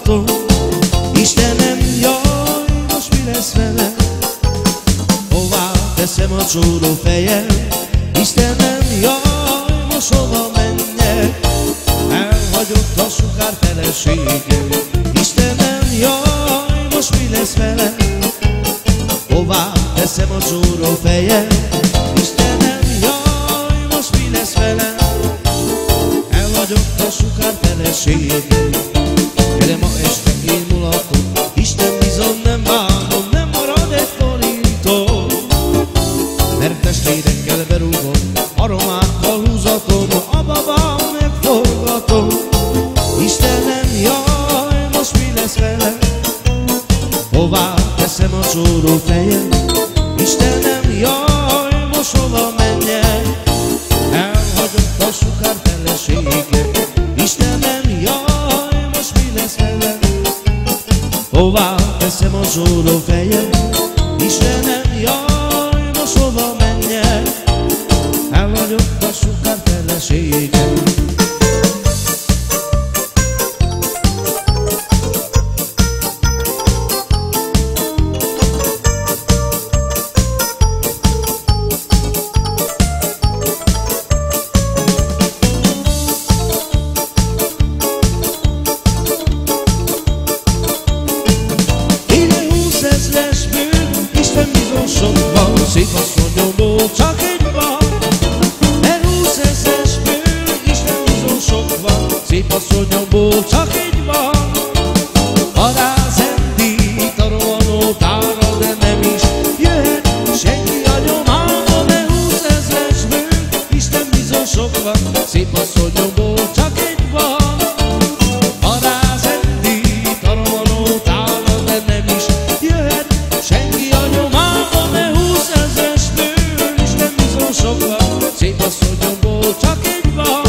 forgatom. Istenem, jaj, most mi lesz vele? Hová teszem a csóró fejem? Istenem, jaj, most hova menjek? Elhagyott a sukár feleségem. Istenem, jaj, most mi lesz vele? Hová teszem a csóró fejem? Istenem, jaj, most mi lesz vele? Elhagyott a sukár feleségem. Gyere ma este én mulatom, Isten bizony nem bánom, nem marad egy forintom. Mert testvérekkel berúgom, aromákkal húzatom, a babám megforgatom. Istenem, jaj, most mi lesz vele? Hová teszem a csóró fejem? Istenem, jaj, most hova menjek? Elhagyott a sukár feleségem. Istenem, jaj, most mi lesz vele? Hová teszem a csóró fejem? Istenem, jaj, most hova menjek? Elhagyott a sukár feleségem. Sok van, szép asszonyomból csak egy van. De 20 000-es bőr, Isten bizony sok van, szép asszonyomból csak egy van. Parázendít a rohanó tára, de nem is jöhet senki a nyomába. De 20 000-es bőr, Isten bizony sok van, szép asszonyomból csak egy van. Parázendít a rohanó tára, de nem is jöhet senki a nyomába. Szép asszonyomból csak egy van.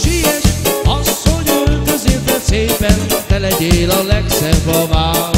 Siess, asszony, öltözél fel szépen, te legyél a legszebb a vár.